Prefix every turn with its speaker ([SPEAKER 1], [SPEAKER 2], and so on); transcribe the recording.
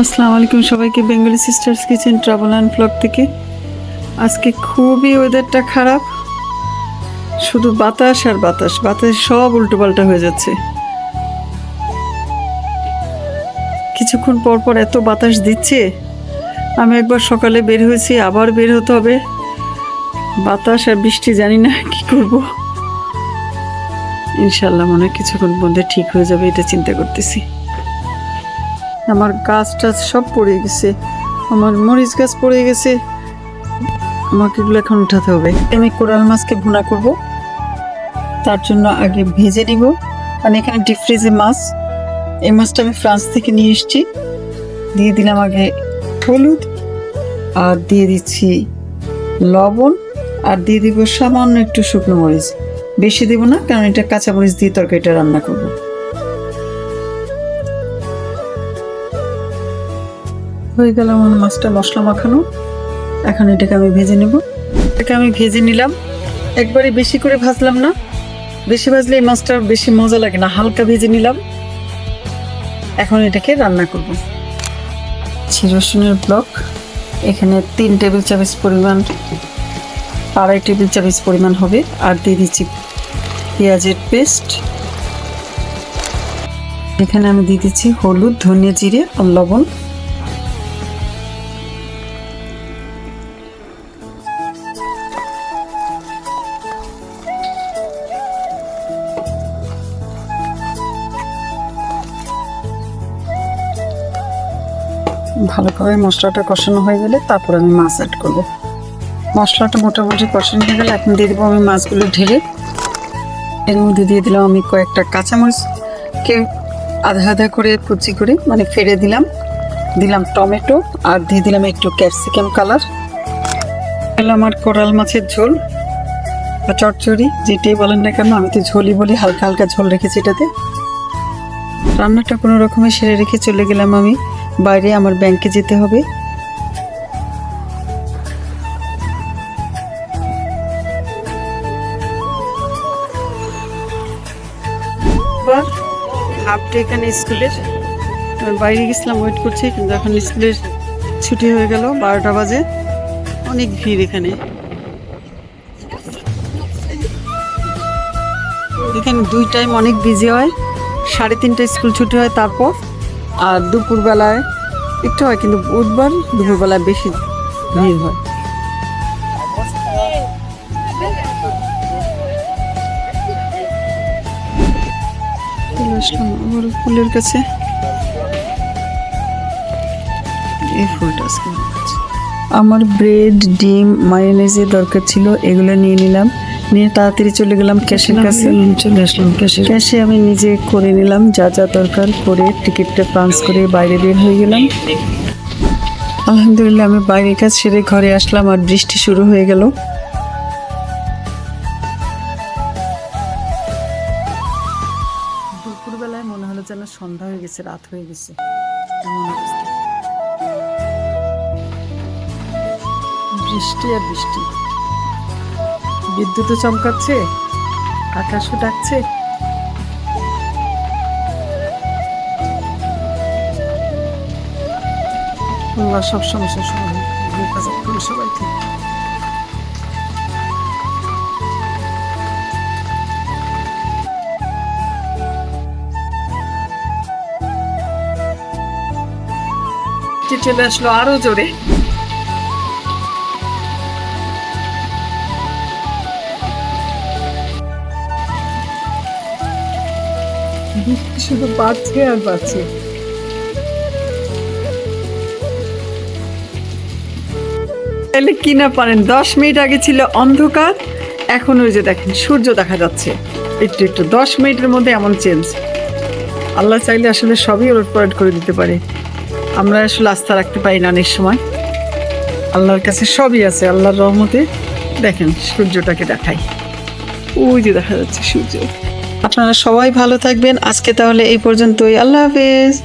[SPEAKER 1] আসসালামু আলাইকুম সবাইকে, Bengali sisters kitchen travel and blog থেকে। আজকে খুবই ওয়েদারটা খারাপ, শুধু বাতাস আর বাতাস, বাতাস সব উল্টোপাল্টা হয়ে যাচ্ছে। কিছুক্ষণ পর পর এত বাতাস দিচ্ছে, আমি একবার সকালে বের হয়েছি, আবার বের হতে হবে। বাতাস আর বৃষ্টি, জানি না কি করব। ইনশাল্লাহ মনে হয় কিছুক্ষণ মধ্যে ঠিক হয়ে যাবে, এটা চিন্তা করতেছি। আমার গাছ টাছ সব পড়ে গেছে, আমার মরিচ গাছ পড়ে গেছে, আমাকে এগুলো এখন উঠাতে হবে। আমি কোরাল মাছকে ভুনা করব, তার জন্য আগে ভেজে নিব। মানে এখানে ডিপ ফ্রিজে মাছ, এই মাছটা আমি ফ্রান্স থেকে নিয়ে এসেছি। দিয়ে দিলাম আগে হলুদ, আর দিয়ে দিচ্ছি লবণ, আর দিয়ে দিব সামান্য একটু শুকনো মরিচ। বেশি দেবো না, কারণ এটা কাঁচা মরিচ দিয়ে তরকারিটা রান্না করব। হয়ে গেল আমার মাছটা মশলা মাখানো। এখন এটাকে আমি ভেজে নেব। এটাকে আমি ভেজে নিলাম, একবারে বেশি করে ভাজলাম না, বেশি ভাজলে এই মাছটা বেশি মজা লাগে না। হালকা ভেজে নিলাম, এখন এটাকে রান্না করব। রসুনের ব্লক এখানে 3 টেবিল চামচ পরিমাণ, 2.5 টেবিল চামচ পরিমাণ হবে। আর দিয়ে দিচ্ছি পেঁয়াজের পেস্ট। এখানে আমি দিয়ে দিচ্ছি হলুদ, ধনিয়া, জিরে আর লবণ। ভালোভাবে মশলাটা কষানো হয়ে গেলে তারপর আমি মাছ অ্যাড করব। মশলাটা মোটামুটি কষানো হয়ে গেলে এখন দিয়ে দেবো আমি মাছগুলো ঢেলে। এর মধ্যে দিয়ে দিলাম আমি কয়েকটা কাঁচামরিচকে আধা আধা করে কুচি করে মানে ফেড়ে দিলাম। দিলাম টমেটো, আর দিয়ে দিলাম একটু ক্যাপসিকাম কালার। আমার কোরাল মাছের ঝোল বা চচ্চড়ি, যেটাই বলেন না কেন, আমি তো ঝোলই বলি। হালকা হালকা ঝোল রেখেছি এটাতে। রান্নাটা কোনো রকমে সেরে রেখে চলে গেলাম আমি বাইরে, আমার ব্যাংকে যেতে হবে। হাফ ডে এখানে স্কুলের, আমি বাইরে গেছিলাম, ওয়েট করছি, কিন্তু এখন স্কুলের ছুটি হয়ে গেল, 12টা বাজে। অনেক ভিড় এখানে। এখানে 2 টাইম অনেক বিজি হয়। 3:30টায় স্কুল ছুটি হয়, তারপর আর দুপুরবেলায় একটু হয়, কিন্তু বুধবার দুপুরবেলায় বেশি ভিড় হয়। আসলাম আমার ফুলের কাছে, এই ফুলটা আমার ব্রেড, ডিম, মায়োনেজের দরকার ছিল, এগুলো নিয়ে নিলাম। নিয়ে তাড়াতাড়ি চলে গেলাম ক্যাশের কাছে। চলে আসলাম ক্যাশে আমি নিজে করে নিলাম যা যা দরকার, করে টিকিটটা পাঞ্চ করে বাইরে বের হয়ে গেলাম। আলহামদুলিল্লাহ আমি বাইরের কাজ সেরে ঘরে আসলাম, আর বৃষ্টি শুরু হয়ে গেল। দুপুরবেলায় মনে হলো যেন সন্ধ্যা হয়ে গেছে, রাত হয়ে গেছে, এমন অবস্থা। বৃষ্টি আর বৃষ্টি, বিদ্যুৎও চমকাচ্ছে, আকাশও ডাকছে। সব সমস্যা সবাইকে। চলে আসলো আরো জোরে। শুধু বাড়ছে আর বাড়ছে। তাহলে কি না পারেন, 10 মিনিট আগে ছিল অন্ধকার, এখন ওই যে দেখেন সূর্য দেখা যাচ্ছে একটু একটু। 10 মিনিটের মধ্যে এমন চেঞ্জ। আল্লাহ চাইলে আসলে সবই ওলটপালট করে দিতে পারে। আমরা আসলে আস্থা রাখতে পারি না অনেক সময়। আল্লাহর কাছে সবই আছে, আল্লাহর রহমতে। দেখেন সূর্যটাকে দেখাই, ওই যে দেখা যাচ্ছে সূর্য। আপনারা সবাই ভালো থাকবেন। আজকে তাহলে এই পর্যন্তই। আল্লাহ হাফেজ।